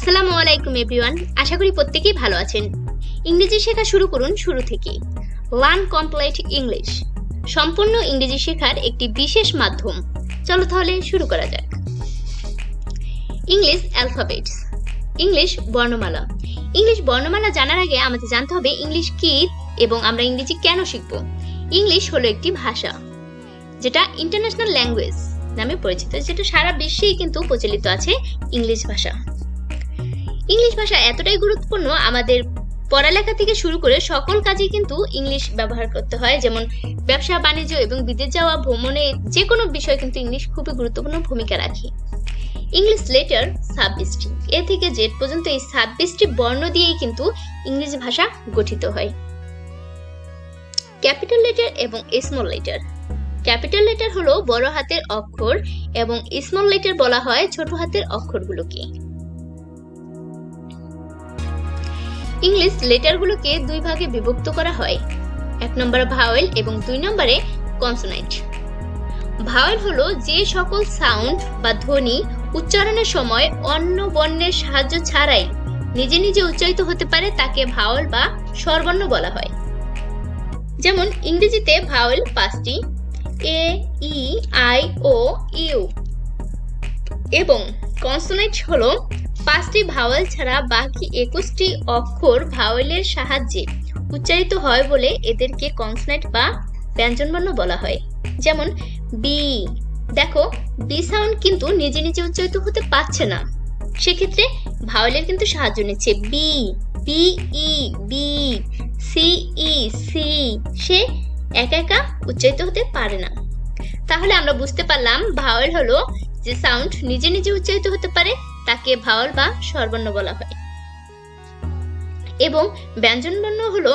আসসালামু আলাইকুম এভরিওয়ান, আশা করি প্রত্যেকেই ভালো আছেন। ইংরেজি শেখা শুরু করুন শুরু থেকে। লার্ন কমপ্লিট ইংলিশ সম্পূর্ণ ইংরেজি শেখার একটি বিশেষ মাধ্যম। চলো তাহলে শুরু করা যাক। ইংলিশ অ্যালফাবেটস, ইংলিশ বর্ণমালা। ইংলিশ বর্ণমালা জানার আগে আমাদের জানতে হবে ইংলিশ কি এবং আমরা ইংরেজি কেন শিখব। ইংলিশ হলো একটি ভাষা যেটা ইন্টারন্যাশনাল ল্যাঙ্গুয়েজ নামে পরিচিত, যেটা সারা বিশ্বেই কিন্তু প্রচলিত আছে। ইংলিশ ভাষা এতটাই গুরুত্বপূর্ণ, আমাদের পড়ালেখা থেকে শুরু করে সকল কাজে কিন্তু ইংলিশ ব্যবহার করতে হয়। যেমন ব্যবসা বাণিজ্য এবং বিদেশ যাওয়া, ভ্রমণে যে কোনো বিষয় কিন্তু ইংলিশ খুবই গুরুত্বপূর্ণ ভূমিকা রাখে। ইংলিশ লেটার 26টি, এ থেকে জেড পর্যন্ত এই 26টি বর্ণ দিয়েই কিন্তু ইংরেজি ভাষা গঠিত হয়। ক্যাপিটাল লেটার এবং স্মল লেটার। ক্যাপিটাল লেটার হলো বড় হাতের অক্ষর এবং স্মল লেটার বলা হয় ছোট হাতের অক্ষরগুলোকে। ইংলিশ লেটারগুলোকে দুই ভাগে বিভক্ত করা হয়, 1 নম্বরে ভাওয়েল এবং 2 নম্বরে কনসোনেন্ট। ভাওয়েল হলো যে সকল সাউন্ড বা ধ্বনি উচ্চারণের সময় অন্য বর্ণের সাহায্য ছাড়াই নিজে নিজে উচ্চারিত হতে পারে, তাকে ভাওয়েল বা স্বরবর্ণ বলা হয়। যেমন ইংরেজিতে ভাওয়েল 5টি, এ, ই, আই, ও, ইউ, এবং কনসোনেন্ট হলো 5টি ভাওয়েল ছাড়া বাকি 21টি অক্ষর ভাওয়েলের সাহায্যে উচ্চারিত হয় বলে এদেরকে কনসোনেন্ট বা ব্যঞ্জনবর্ণ বলা হয়। যেমন বি, দেখো বি সাউন্ড কিন্তু নিজে নিজে উচ্চারিত হতে পারছে না, সেক্ষেত্রে ভাওয়েলের কিন্তু সাহায্য নিচ্ছে। B, B E, B, C E, C, সে একা একা উচ্চারিত হতে পারে না। তাহলে আমরা বুঝতে পারলাম ভাওয়েল হলো যে সাউন্ড নিজে নিজে উচ্চারিত হতে পারে, তাকে ভাওয়েল বা স্বরবর্ণ বলা হয়। এবং ব্যঞ্জনবর্ণ হলো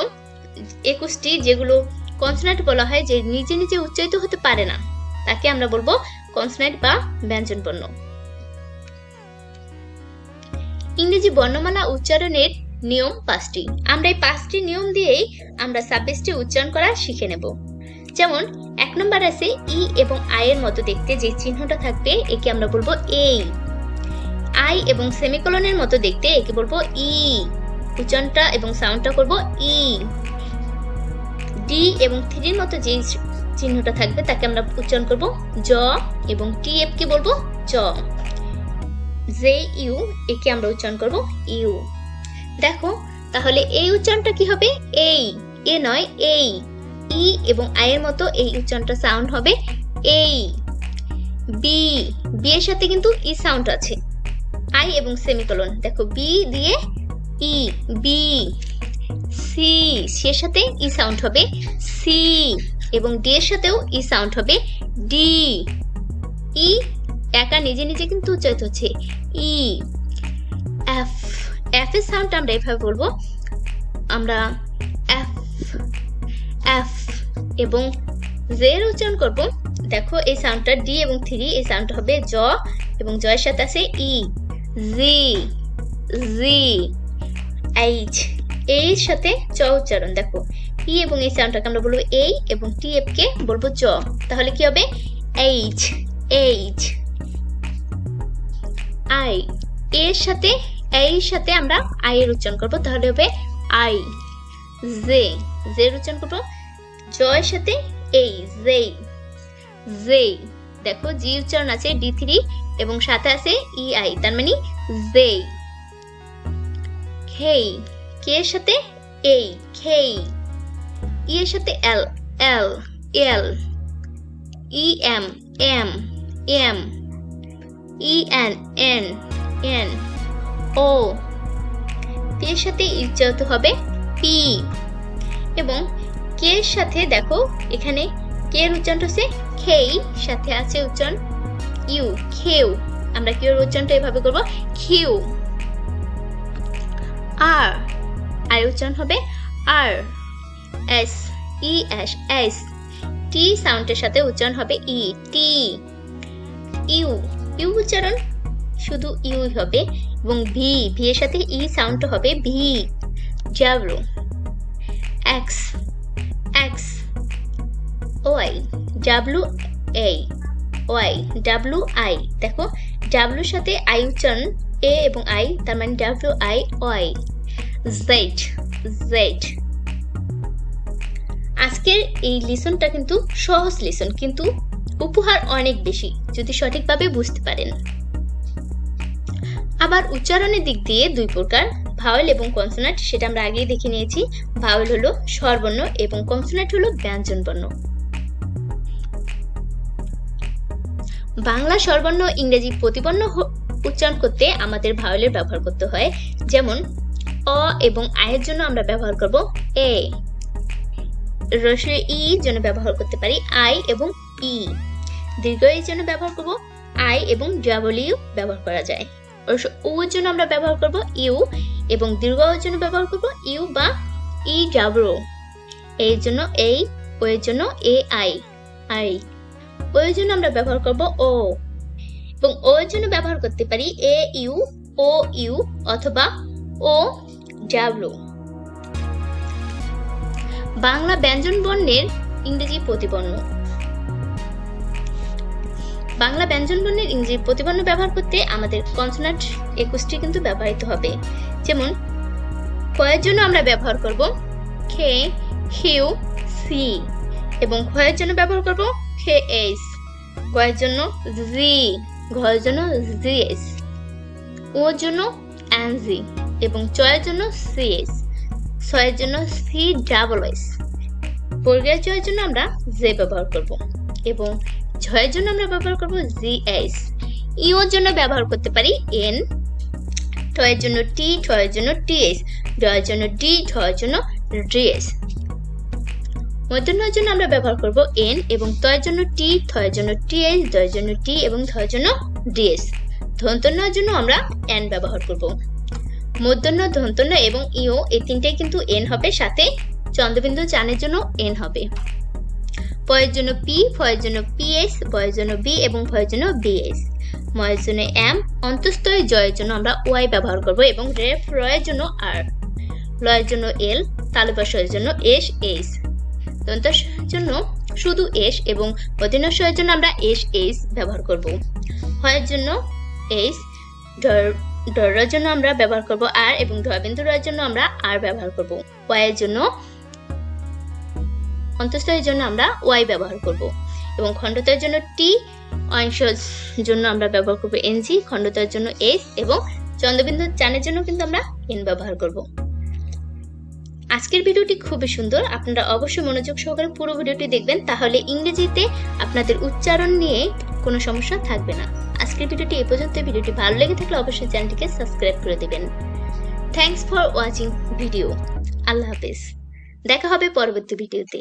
21টি, যেগুলো কনসোনেন্ট বলা হয়, যে নিজে নিজে উচ্চারিত হতে পারে না, তাকে আমরা বলবো কনসোনেন্ট বা ব্যঞ্জনবর্ণ। ইংরেজি বর্ণমালা উচ্চারণের নিয়ম 5টি। আমরা এই 5টি নিয়ম দিয়েই আমরা 26টি উচ্চারণ করা শিখে নেব। যেমন 1 নম্বর আছে ই এবং আই এর মতো দেখতে যে চিহ্নটা থাকবে, একে আমরা বলবো এই। আই এবং সেমিকোলনের মতো দেখতে, একে বলবো ই, উচ্চারণটা এবং সাউন্ডটা করব ই। ডি এবং 3 এর মতো যে চিহ্নটা থাকবে তাকে আমরা উচ্চারণ করব জ, এবং টি এফ কে বলবো চ। জে ইউ, একে আমরা উচ্চারণ করব ইউ। দেখো তাহলে এই উচ্চারণটা কি হবে? এই, এ নয় এই। ই এবং আই এর মতো এই উচ্চারণটা সাউন্ড হবে এই। বি, বি এর সাথে কিন্তু ই সাউন্ড আছে। আই এবং সেমিকোলন, দেখো বি দিয়ে ই, বি। সি, সি এর সাথে ই সাউন্ড হবে সি, এবং ডি এর সাথেও ই সাউন্ড হবে ডি। ই একা নিজে নিজে কিন্তু উচ্চারিত হচ্ছে ই। এফ, এফ এর সাউন্ড আমরা এভাবে বলবো, আমরা এফ, এফ। এবং জে এর উচ্চারণ করব, দেখো এই সাউন্ডটা ডি এবং 3, এই সাউন্ডটা হবে জ, এবং জ এর সাথে আছে ই, জি, জি। এইচ, এর সাথে চ উচ্চারণ, দেখো ই এবং এই সাউন্ডটাকে আমরা বলবো এই, এবং টি এফ কে বলবো চ, তাহলে কি হবে এইচ, এইচ। আই, এর সাথে এই সাথে আমরা আই এর উচ্চারণ করব, তাহলে হবে আই। জে, জে এর উচ্চারণ করব জ এর সাথে এই, জে, জে। দেখো জি উচ্চারণ আছে D3 এবং সাথে আছে ই আই, তার মানে জে। খেই, কে এর সাথে এই, খেই। ই এর সাথে L, L, L. E M, M, M. E N, N, N. O, P এর সাথে উচ্চারিত হবে পি। এবং কে এর সাথে দেখো এখানে কে এর উচ্চারণটা হচ্ছে খেই, সাথে আছে উচ্চারণ ইউ, খেউ। আমরা কিউ এর উচ্চারণটা এভাবে করব খিউ। আর, আর উচ্চারণ হবে R. S, E S, S. T সাউন্ডের সাথে উচ্চারণ হবে ই, টি। ইউ, ইউ উচ্চারণ শুধু ইউ হবে, এবং ভি, ভি এর সাথে ই সাউন্ডটা হবে V, W. X, X. Y, W I, Y, W I. দেখো ডাব্লিউর সাথে আই উচ্চারণ এ এবং আই, তার মানে WI ওয়াই, জেড জেড। আজকের এই লিসনটা কিন্তু সহজ লিসন, কিন্তু উপহার অনেক বেশি যদি সঠিকভাবে বুঝতে পারেন। আবার উচ্চারণের দিক দিয়ে দুই প্রকার, ভাওয়েল এবং কনসোনেন্ট, সেটা আমরা আগেই দেখে নিয়েছি। ভাওয়েল হলো স্বরবর্ণ এবং কনসোনেন্ট হলো ব্যঞ্জন বর্ণ। বাংলা স্বরবর্ণ ইংরেজি প্রতিবর্ণ উচ্চারণ করতে আমাদের ভাওয়েলের ব্যবহার করতে হয়। যেমন অ এবং আয়ের জন্য আমরা ব্যবহার করব এ, রস্বই ই জন্য ব্যবহার করতে পারি আই এবং ই, দীর্ঘ এর জন্য ব্যবহার করব আই এবং ডাবল-ইউ ব্যবহার করা যায়। ও এর জন্য আমরা ব্যবহার করব ইউ এবং দীর্ঘ এর জন্য ব্যবহার করব ইউ বা ই ডাবল। এর জন্য এই, ও এর জন্য এ আই আই, ও এর জন্য আমরা ব্যবহার করব ও, এবং ও এর জন্য ব্যবহার করতে পারি এ ইউ, ও ইউ অথবা ও ডাবল। বাংলা ব্যঞ্জন বর্ণের ইংরেজি প্রতিবর্ণ। বাংলা ব্যঞ্জন বর্ণের ইংরেজি প্রতিবর্ণ ব্যবহার করতে আমাদের কনসোনেন্ট 21টি কিন্তু ব্যবহৃত হবে। যেমন ক এর জন্য আমরা ব্যবহার করব খে, হিউ, সি, এবং খ এর জন্য ব্যবহার করব খে এস, গ এর জন্য জি, ঘ এর জন্য জিএস, ও এর জন্য এনজি, এবং চ এর জন্য সিএস, ছ এর জন্য সি ডাবল এস, বর্গের জ এর জন্য আমরা জে ব্যবহার করব, এবং ঝ এর জন্য আমরা ব্যবহার করব জিএস। ই এর জন্য ব্যবহার করতে পারি এন, ট এর জন্য টি, ঠ এর জন্য টিএস, ড এর জন্য ডি, ঢ এর জন্য ডিএস। মূর্ধন্যের জন্য আমরা ব্যবহার করব এন এবং ত এর জন্য টি, থ এর জন্য টিএস, দ এর জন্য টি এবং ধ এর জন্য ডিএস। ধন্তন্যের জন্য আমরা এন ব্যবহার করব। মূর্ধন্য, ধন্তন্য এবং ইও এই তিনটেই কিন্তু এন হবে, সাথে চন্দ্রবিন্দু চানের জন্য এন হবে। প এর জন্য পি, ফ এর জন্য পিএস, ব এর জন্য বি এবং ভ এর জন্য বিএস। ম এর জন্য এম, অন্তস্থয় জ এর জন্য আমরা ওয়াই ব্যবহার করব এবং রেফ র এর জন্য আর, ল এর জন্য এল, তালুপাশ এর জন্য এস এস, দন্তাস জন্য শুধু এস এবং মূর্ধন্য এর জন্য আমরা এস এস ব্যবহার করব। হ এর জন্য এস, ডর এর জন্য আমরা ব্যবহার করব আর, এবং ঢবিন্দু র এর জন্য আমরা আর ব্যবহার করব। ওয়াই এর জন্য অন্তস্থয়ের জন্য আমরা ওয়াই ব্যবহার করব, এবং খণ্ডতের জন্য টি, অংশের জন্য আমরা ব্যবহার করব এনজি, খণ্ডতের জন্য এস, এবং চন্দ্রবিন্দু চানের জন্য কিন্তু আমরা এন ব্যবহার করব। আজকের ভিডিওটি খুবই সুন্দর, আপনারা অবশ্যই মনোযোগ সহকারে পুরো ভিডিওটি দেখবেন, তাহলে ইংরেজিতে আপনাদের উচ্চারণ নিয়ে কোনো সমস্যা থাকবে না। আজকের ভিডিওটি এই পর্যন্ত। ভিডিওটি ভালো লেগে থাকলে অবশ্যই চ্যানেলটিকে সাবস্ক্রাইব করে দেবেন। Thanks for watching video. আল্লাহ হাফেজ, দেখা হবে পরবর্তী ভিডিওতে।